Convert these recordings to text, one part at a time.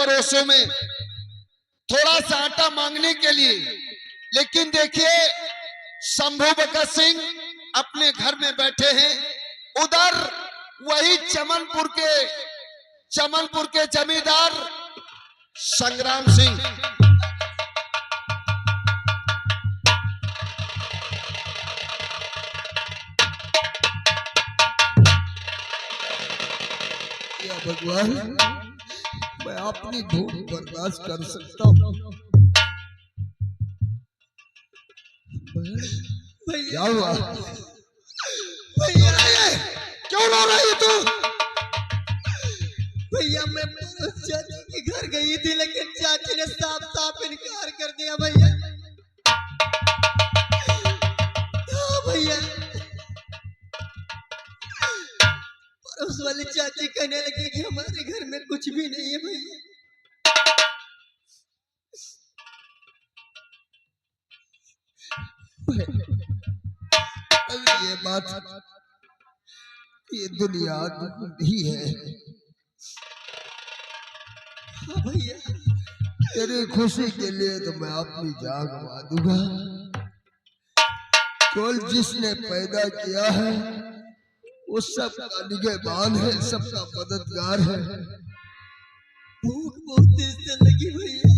पड़ोसों में थोड़ा सा आटा मांगने के लिए। लेकिन देखिए शंभू भगत सिंह अपने घर में बैठे हैं, उधर वही चमनपुर के जमींदार संग्राम सिंह या भगवान, मैं अपनी भूख बर्दाश्त कर सकता हूँ। क्या हुआ भैया? क्यों रो रही है तू? भैया मैं चाची के घर गई थी, लेकिन चाची ने साफ साफ इनकार कर दिया भैया। हाँ भैया, और उस वाली चाची कहने लगी कि हमारे घर में कुछ भी नहीं है भैया। ये बात, ये दुनिया ही है। हाँ भैया, तेरी खुशी के लिए तो मैं अपनी जान गवा दूंगा। केवल जिसने पैदा किया है वो सबका निगहबान है, सबका मददगार है। भूख बहुत तेज से लगी भैया।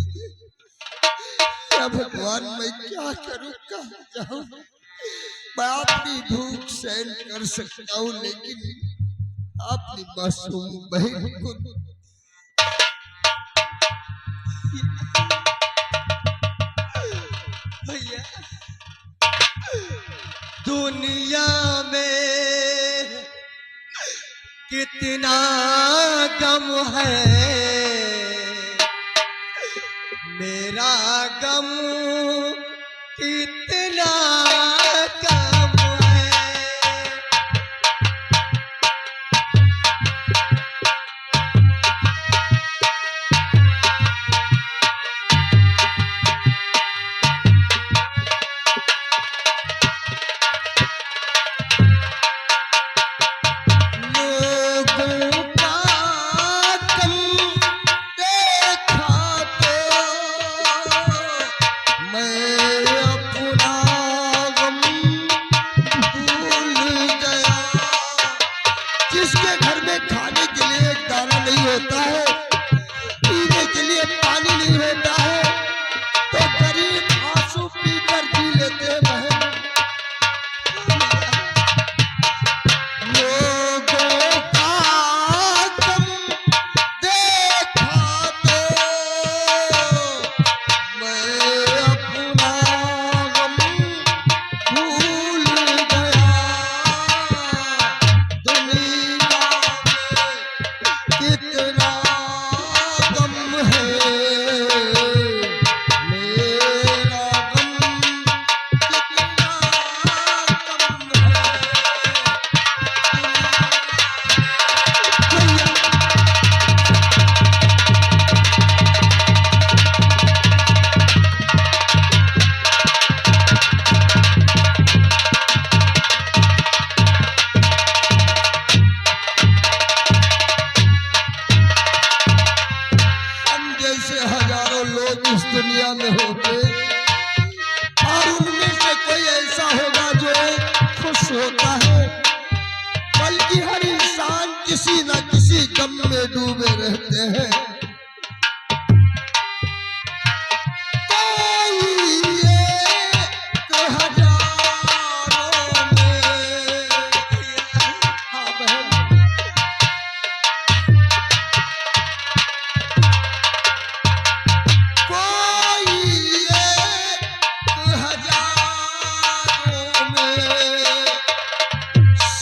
या भगवान, मैं क्या करूं, कहाँ जाऊं? मैं अपनी भूख सहन कर सकता हूँ, लेकिन अपनी मासूम बहन को भैया, दुनिया में कितना गम है, मेरा गम कितना कम है। जिसके घर में खाने के लिए एक दाना नहीं होता है, पीने के लिए पानी नहीं होता है, तो गरीब आंसू पीकर जी लेते हैं बहन। लोगों का गम देखा तो मैं अपना गम भूल गया। कितना गम है, मेरा गम कितना गम जैसे हजारों लोग इस दुनिया में होंगे, और उनमें से कोई ऐसा होगा जो खुश होता है, बल्कि हर इंसान किसी न किसी गम में डूबे रहते हैं।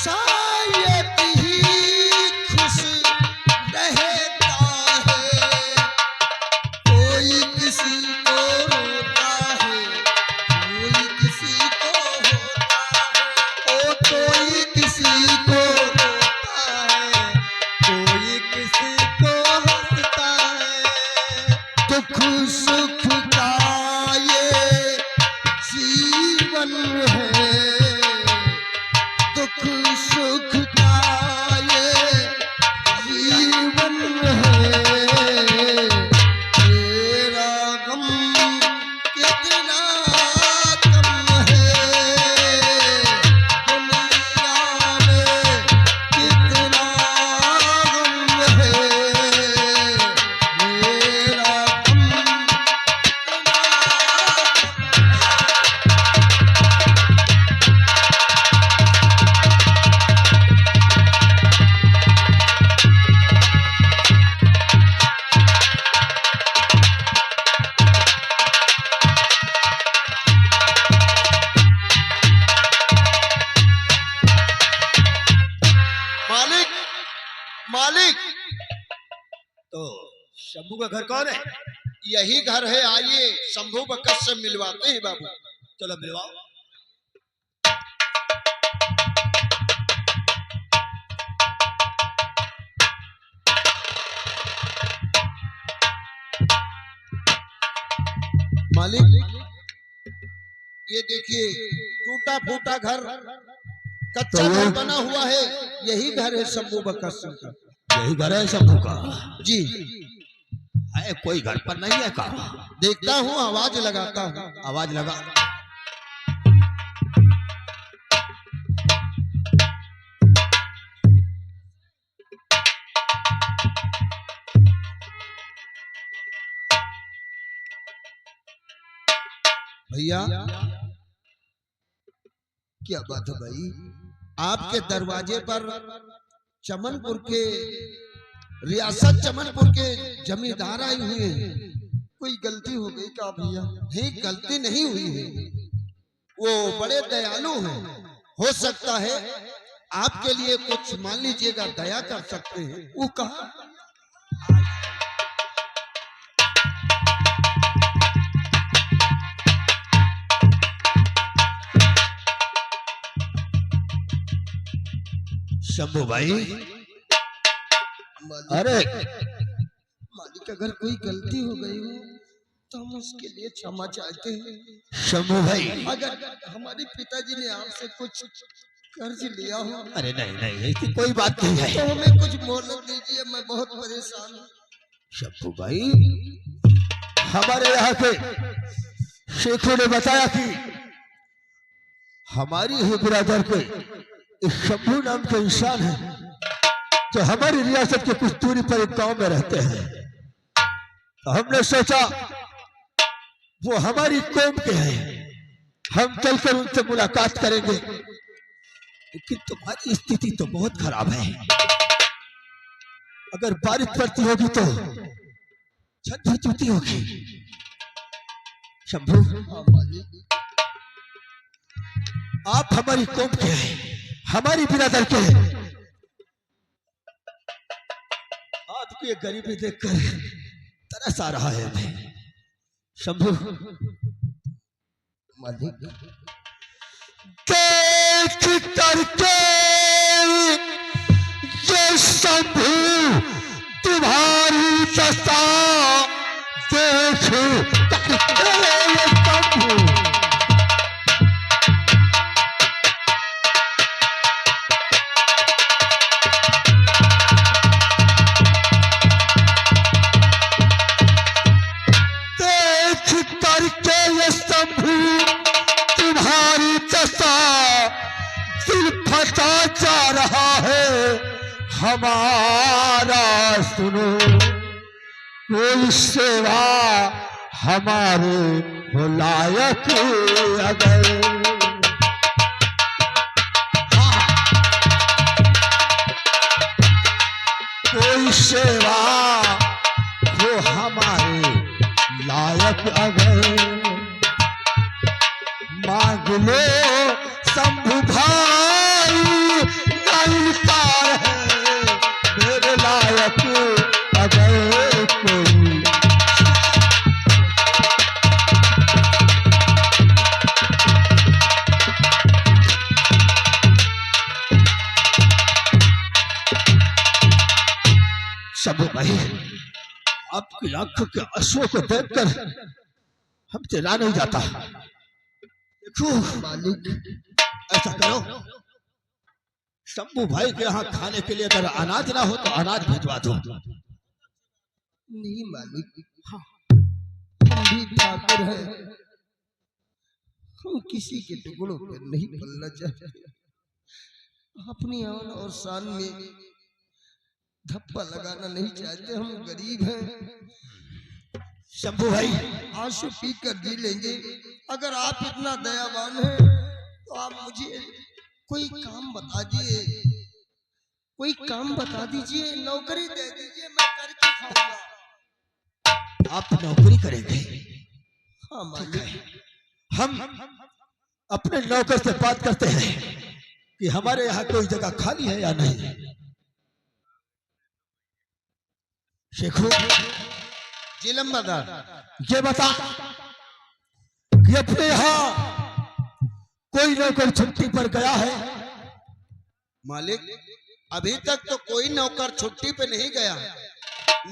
शायद ही खुश रहता है। तो शंभू का घर कौन है? यही घर है, आइए शंभू बकस से मिलवाते हैं बाबू। चलो मिलवाओ। मालिक ये देखिए टूटा फूटा घर, कच्चा घर बना हुआ है, यही घर है शंभू बकस सिंह का। यही घर है शंभू का? जी है, कोई घर पर नहीं है का? देखता हूँ, आवाज लगाता हूँ। आवाज लगा। भैया क्या बात है भाई? आपके दरवाजे पर चमनपुर के, रियासत चमनपुर के जमींदार आए हुए हैं। कोई गलती हो गई क्या भैया? नहीं, गलती नहीं हुई है, वो बड़े दयालु हैं। हो सकता है आपके लिए कुछ मान लीजिएगा दया कर सकते हैं। वो कहा? शंभू भाई, अरे मालिक अगर कोई गलती हो गई हो तो हम उसके लिए क्षमा चाहते हैं। शंभू भाई, अगर हमारे पिताजी ने आपसे कुछ कर्ज लिया हो अरे नहीं नहीं, ऐसी कोई बात नहीं है। तो हमें कुछ मोहलत दीजिए, मैं बहुत परेशान हूँ। शंभू भाई, हमारे यहाँ के शेखों ने बताया कि हमारी ही बिरादर के इस शंभू नाम के इंसान है जो हमारी रियासत के कुछ दूरी पर एक गांव में रहते हैं। तो हमने सोचा वो हमारी कौम के हैं, हम चलकर उनसे मुलाकात करेंगे। लेकिन तुम्हारी स्थिति तो बहुत खराब है, अगर बारिश पड़ती होगी तो छत भी टूटी होगी। शंभू, आप हमारी कौम के हैं, हमारी बिरादर के हैं। आपकी ये गरीबी देखकर तरस आ रहा है हमें। शंभू, मालिक देख करके ये शंभू तुम्हारी दशा, देख करके ये शंभू। तुम्हारी दशा, दिल फटा जा रहा है हमारा, सुनो कोई सेवा हमारे हो लायक अगर। कोई सेवा हो हमारे लायक अगर, मांग लो शंभू भाई, इनकार है मेरे लायक अगर कोई। शंभू भाई, आपकी आंखों के आंसुओं को देखकर हमसे रहा नहीं जाता। मालिक ऐसा करो, शंभू भाई के यहाँ खाने के लिए अगर अनाज ना हो तो अनाज भिजवा दो। नहीं मालिक, हम भी ठाकुर हैं, हम किसी के टुकड़ों पर नहीं पलना चाहते। अपनी आन और शान में धप्पा लगाना नहीं चाहते, हम गरीब हैं। शंभू भाई, आंसू पी कर जी लेंगे। अगर आप इतना दयावान हैं तो आप मुझे कोई काम बता दीजिए, कोई काम बता दीजिए, नौकरी दे दीजिए, मैं करके खाऊंगा। आप नौकरी करेंगे? हाँ मालिक। हम अपने नौकर से बात करते हैं कि हमारे यहाँ कोई जगह खाली है या नहीं। शेखू, जी लंबादार, ये बता कि अपने यहाँ कोई नौकर छुट्टी पर गया है? मालिक अभी तक तो कोई नौकर छुट्टी पे नहीं गया।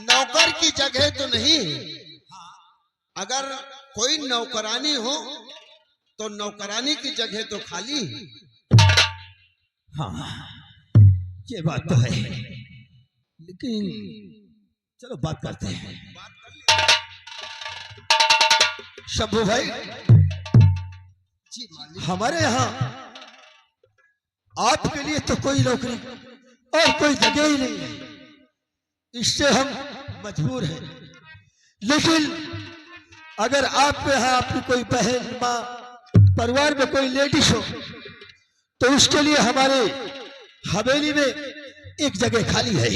नौकर की जगह तो नहीं है। अगर कोई नौकरानी हो तो नौकरानी की जगह तो खाली है। हाँ, ये बात तो है, लेकिन चलो बात करते हैं। शंभू भाई, जी मालिक। हमारे यहाँ आपके लिए तो कोई नौकरी और कोई जगह ही नहीं है, इससे हम मजबूर हैं। लेकिन अगर आपके यहाँ आपकी कोई बहन, माँ, परिवार में कोई लेडीज हो तो उसके लिए हमारे हवेली में एक जगह खाली है।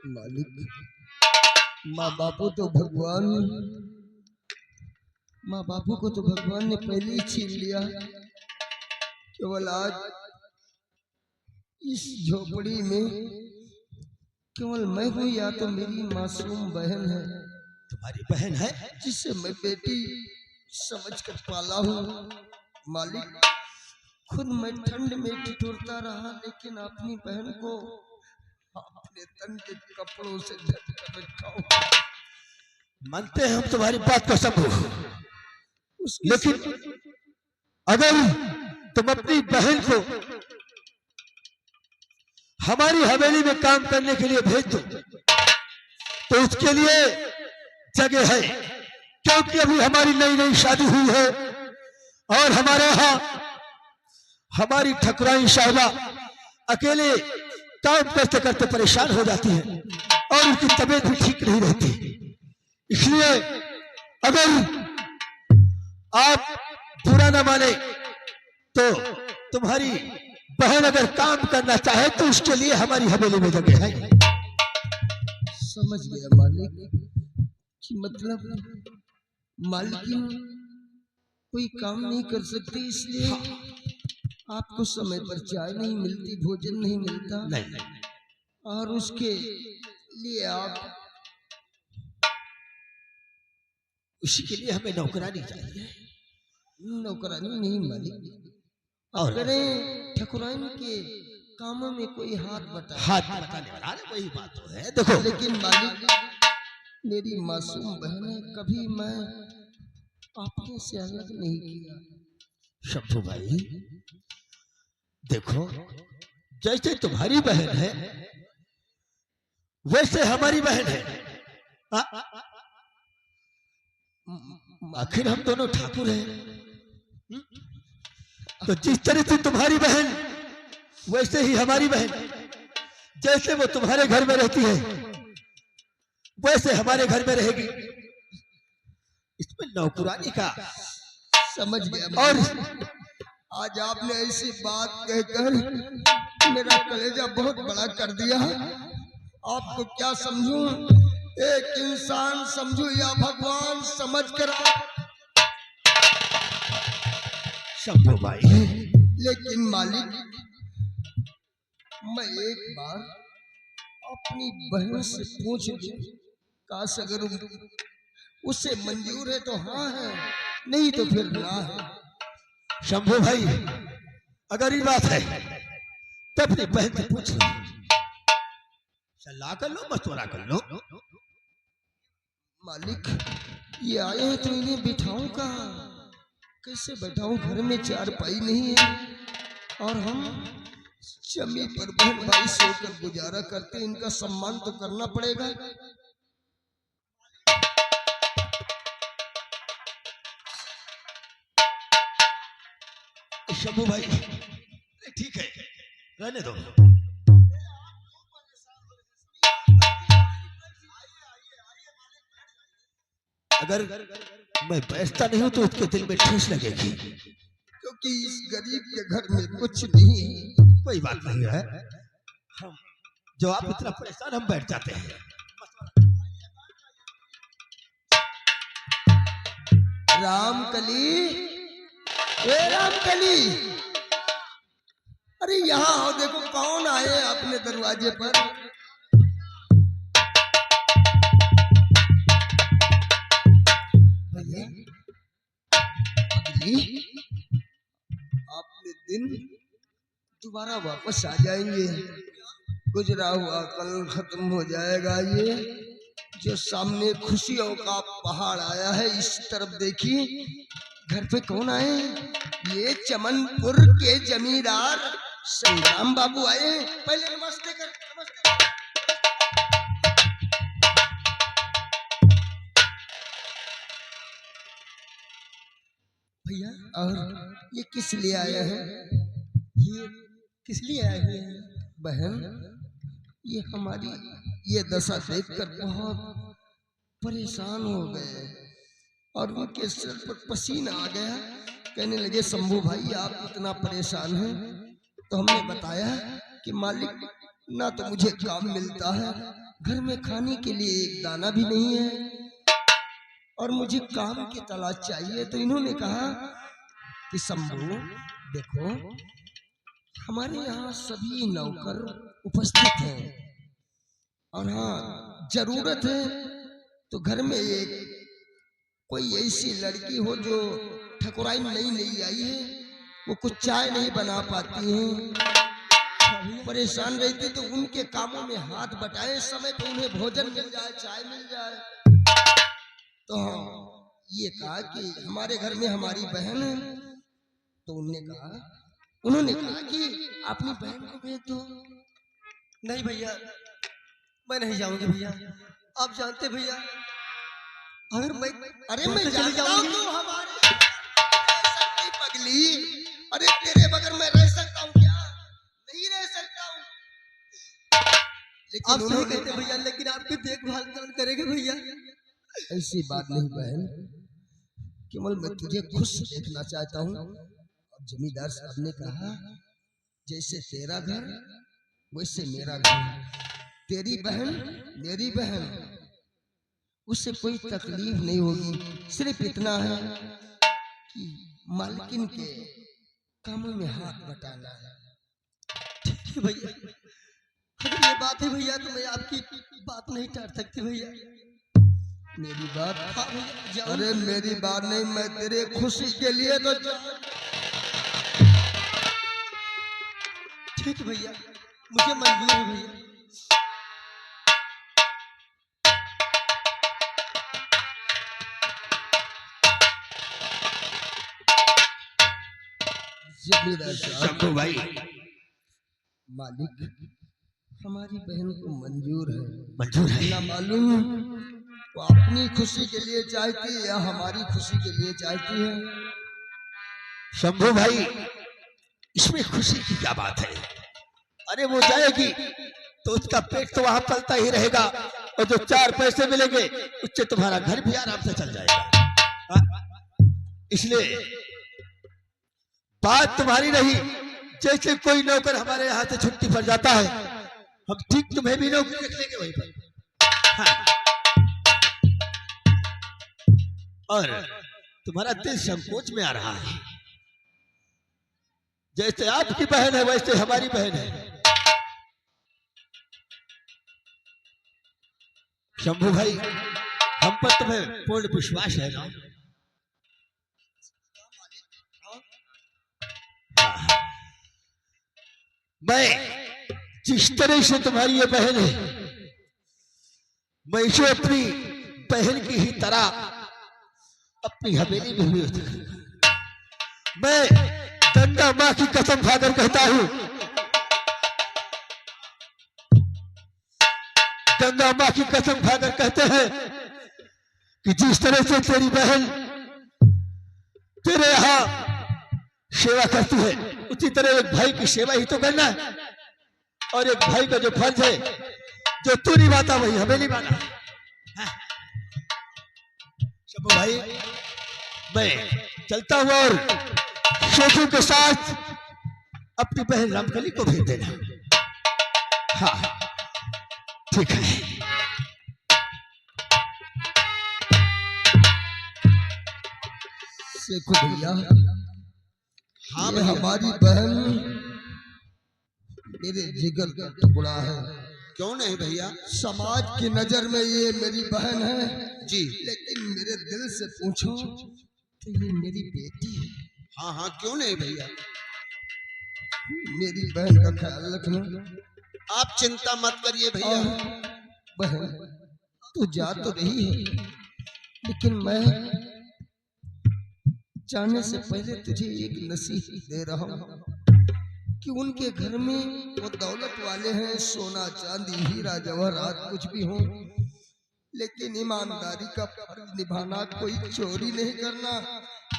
मालिक, माँ बापू तो भगवान, माँ बापू को तो भगवान ने पहले ही छीन लिया। केवल आज इस झोपड़ी में केवल मैं हूँ या तो मेरी मासूम बहन है, तुम्हारी बहन है जिसे मैं बेटी समझकर पाला हूँ। मालिक, खुद मैं ठंड में ठिठुरता रहा, लेकिन अपनी बहन को अपने तन के कपड़ों से ढक कर रखा हूँ। मानते हैं हम तुम्हारी बात को शंभू, लेकिन अगर तुम अपनी बहन को हमारी हवेली में काम करने के लिए भेज दो तो उसके लिए जगह है, क्योंकि अभी हमारी नई नई शादी हुई है और हमारे यहाँ हमारी ठकुराइन साहिबा अकेले काम करते करते परेशान हो जाती है और उनकी तबीयत भी ठीक नहीं रहती। इसलिए अगर आप बुरा न माने तो तुम्हारी बहन अगर काम करना चाहे तो उसके लिए हमारी हवेली में जगह है। समझ गया मालिक, कि मतलब मालकिन कोई काम नहीं कर सकती, इसलिए आपको समय पर चाय नहीं मिलती, भोजन नहीं मिलता, नहीं, और उसके लिए आप उसी के लिए हमें नौकरानी चाहिए। नौकरानी नहीं मालिक, और करें ठकुराइन के कामों में कोई हाथ बटा, हाथ बताने वाला, अरे वही बात तो है। देखो, लेकिन मालिक मेरी मासूम बहन है, कभी मैं आपके से अलग नहीं किया। शंभू भाई देखो, जैसे तुम्हारी बहन है वैसे हमारी बहन है। आखिर हम दोनों ठाकुर हैं, तो जिस तरह से तुम्हारी बहन वैसे ही हमारी बहन, जैसे वो तुम्हारे घर में रहती है वैसे हमारे घर में रहेगी। इसमें नौकरानी का समझ गया। और आज आपने ऐसी बात कहकर मेरा कलेजा बहुत बड़ा कर दिया। आपको क्या समझूं, एक इंसान समझूं या भगवान, समझ कर। शंभू भाई, लेकिन मालिक मैं एक बार अपनी बहन से पूछ लूं, काश अगर उसे मंजूर है तो हाँ है, नहीं तो फिर ना है। शंभू भाई अगर ये बात है तो अपनी बहन से पूछ लो, सलाह कर लो, मशवरा कर लो। मालिक ये आए हैं तो इन्हें बिठाऊं कहाँ, कैसे बैठाऊं, घर में चारपाई नहीं है और हम जमी पर बहन भाई सोकर गुजारा करते, इनका सम्मान तो करना पड़ेगा। शंभू भाई ठीक है, रहने दो। अगर मैं बैठता नहीं हूं तो उसके दिल में ठेस लगेगी, क्योंकि इस गरीब के घर में कुछ नहीं है। कोई बात नहीं है, हम जो आप इतना परेशान, हम बैठ जाते हैं। रामकली, ए रामकली, अरे यहाँ आओ, देखो कौन आए अपने दरवाजे पर। दोबारा वापस आ जाएंगे। गुजरा हुआ कल खत्म हो जाएगा। ये जो सामने खुशियों का पहाड़ आया है, इस तरफ देखिए घर पे कौन आए? ये चमनपुर के जमींदार संग्राम बाबू आए। पहले नमस्ते कर, नमस्ते कर। भैया, और ये किस लिए आए हैं? ये किस लिए आए हुए हैं? बहन, ये हमारी ये दशा देखकर बहुत परेशान हो गए और उनके सिर पर पसीना आ गया। कहने लगे शंभू भाई आप इतना परेशान हैं, तो हमने बताया कि मालिक ना तो मुझे काम मिलता है, घर में खाने के लिए एक दाना भी नहीं है और मुझे काम की तलाश चाहिए। तो इन्होंने कहा कि शंभू देखो, हमारे यहाँ सभी नौकर उपस्थित हैं और हाँ जरूरत है तो घर में एक कोई ऐसी लड़की हो जो ठकुराई नई आई है, वो कुछ चाय नहीं बना पाती है, परेशान रहती, तो उनके कामों में हाथ बटाए, समय पे उन्हें भोजन मिल जाए, चाय मिल जाए। तो हाँ ये कहा कि हमारे घर में हमारी बहन है। तो उन्होंने कहा कि अपनी बहन को भेज दो। नहीं भैया, मैं नहीं जाऊंगी भैया। आप जानते भैया, अगर मैं मैं जानता हूँ तू हमारे सकती पगली। अरे तेरे बगैर मैं रह सकता हूँ क्या? नहीं रह सकता हूँ। आप सही कहते भैया, लेकिन आपकी देखभाल कौन करेगा भैया? ऐसी बात नहीं बहन, केवल मैं तुझे खुश देखना चाहता हूँ। और जमींदार साहब ने कहा जैसे तेरा घर वैसे मेरा घर, तेरी बहन मेरी बहन, उससे कोई तकलीफ नहीं होगी। सिर्फ इतना है कि मालकिन के कामों में हाथ बटाना है। ठीक है भैया, अगर ये बात है भैया तो मैं आपकी बात नहीं टाल सकती भैया। मेरी बात? हाँ भैया। अरे मेरी बात नहीं, मैं तेरे खुशी के लिए तो ठीक है भैया, मुझे मंजूर है भैया। शंभू भाई, मालिक हमारी बहन को मंजूर है ना मालूम वो अपनी खुशी के लिए चाहती है या हमारी खुशी के लिए चाहती है। शंभू भाई, इसमें खुशी की क्या बात है? अरे वो जाएगी तो उसका पेट तो वहां पलता ही रहेगा और जो 4 पैसे मिलेंगे उससे तुम्हारा घर भी आराम से चल जाएगा। इसलिए बात तुम्हारी नहीं, जैसे कोई नौकर हमारे यहाँ से छुट्टी पर जाता है, हम ठीक तुम्हें भी नौकरी रख लेंगे वहीं पर। हाँ। और तुम्हारा दिल संकोच में आ रहा है। जैसे आपकी बहन है वैसे हमारी बहन है। शंभू भाई, हम पर तुम्हें पूर्ण विश्वास है ना? मैं जिस तरह से तुम्हारी ये बहन है, मैं इसे अपनी बहन की ही तरह अपनी हवेली में हुई मैं गंगा माँ की कसम खाकर कहता हूं, गंगा माँ की कसम खाकर कहते हैं कि जिस तरह से तेरी बहन तेरे यहाँ सेवा करती है, उसी तरह एक भाई की सेवा ही तो करना है। और एक भाई का जो फर्ज है, जो तू निभाता वही हमें निभाना है। शंभू भाई, मैं चलता हूं और शेखू के साथ अपनी बहन रामकली को भेज देना। हाँ ठीक है। शेखू भैया, हाँ ये हमारी बहन मेरे जिगर का टुकड़ा है। क्यों नहीं भैया? समाज की नजर में ये मेरी बहन है जी, लेकिन मेरे दिल से पूछो तो ये मेरी बेटी है। हाँ हाँ क्यों नहीं भैया। मेरी बहन का ख्याल रखना। आप चिंता मत करिए भैया। बहन तू जा तो रही है, लेकिन मैं जाने से पहले तुझे एक नसीहत दे रहा हूँ कि उनके घर में वो दौलत वाले हैं, सोना चांदी हीरा जवाहरात कुछ भी हो, लेकिन ईमानदारी का फर्ज निभाना, कोई चोरी नहीं करना।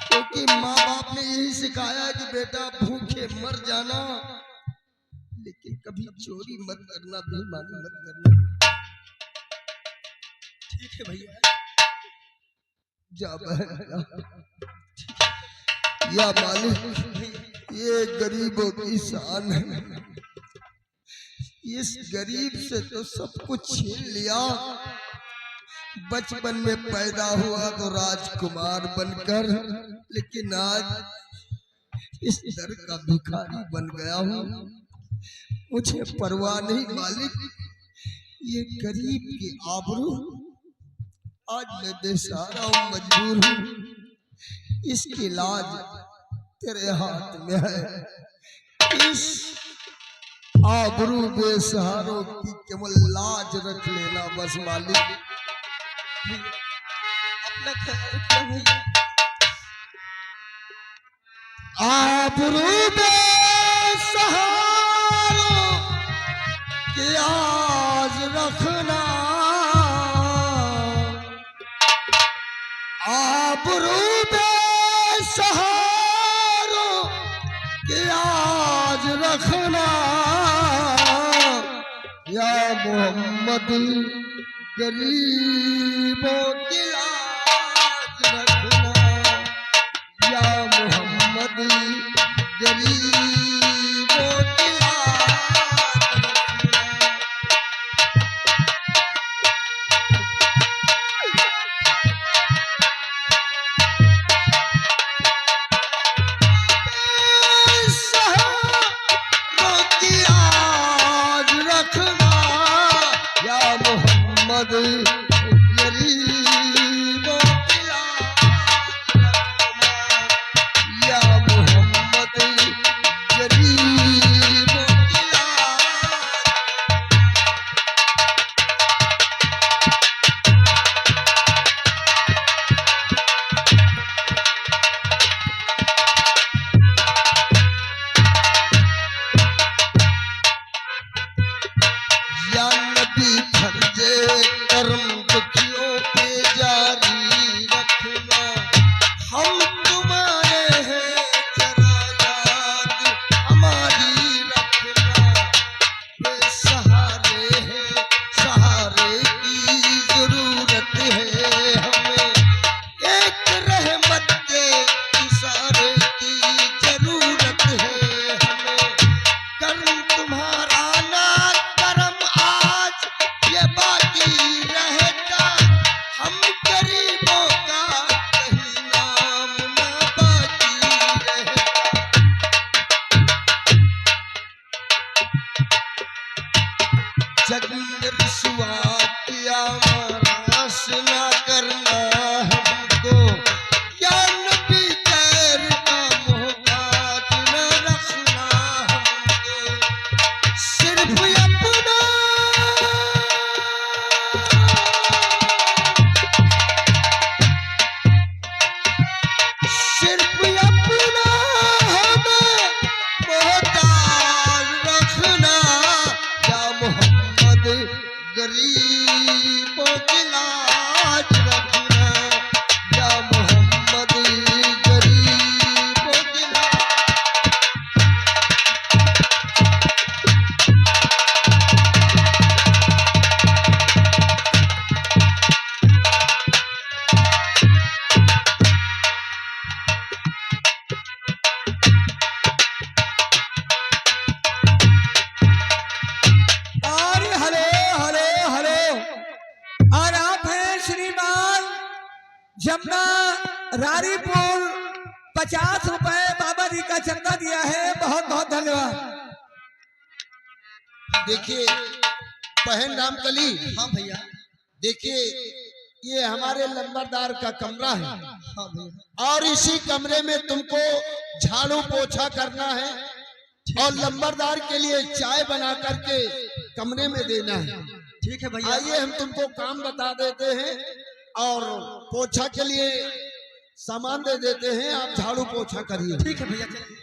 क्योंकि माँ बाप ने यही सिखाया कि बेटा भूखे मर जाना, लेकिन कभी चोरी मत करना, बेईमानी मत करना। ठीक है भैया। जा बहन। या मालिक, ये गरीबों की शान है। इस गरीब से तो सब कुछ छीन लिया। बचपन में पैदा हुआ तो राजकुमार बनकर, लेकिन आज इस दर का भिखारी बन गया हूँ। मुझे परवाह नहीं मालिक, ये गरीब की आबरू, आज मैं बेसहारा हूँ, मजबूर हूँ। इसकी लाज तेरे हाथ में है। इस आबरू बेसहारों की केवल लाज रख लेना बस मालिक। अपना ख्याल रखना भैया। आबरू बेसहारों की लाज रखना, आबरू बेसहारों की लाज रखना। या मोहम्मद गरीबों की लाज रखना, या मोहम्मद गरीबों की लाज रखना। बेसहारों की लाज रखना, या मोहम्मद गरीबों की लाज रखना, या मोहम्मद गरीबों की लाज। या नबी फर्जे करम दुखियों पे जारी रखना, हम तुम्हारे हैं जरा याद हमारी रखना। बेसहारे हैं, सहारे की जरूरत है हमें, एक रहमत के इशारे की जरूरत है हमें। करम तुम्हारा ना करम आज ये बाकी रहेगा, हम गरीबों का कहीं नाम ना बाकी रहेगा। जग में रुसवा किया नाश ना करना हमको, या नबी खैर का मोहताज न रखना हमको। सिर्फ अपना सिर्फ अपना हमें मोहताज रखना, या मोहम्मद गरीबों की लाज रखना, या मोहम्मद गरीबों की लाज। और हेलो हेलो हेलो, और आप हैं श्रीमान जमुना रारीपुर, 50 रुपए बाबा जी का चंदा दिया है, बहुत बहुत धन्यवाद। देखिए बहन रामकली, हाँ भैया। देखिए ये हमारे लंबरदार का कमरा है, हाँ भैया। और इसी कमरे में तुमको झाड़ू पोछा करना है, और लंबरदार के लिए चाय बना करके कमरे में देना है। ठीक है भैया। आइए हम तुमको काम बता देते हैं और पोछा के लिए सामान दे देते हैं, आप झाड़ू पोछा करिए। ठीक है भैया चलिए।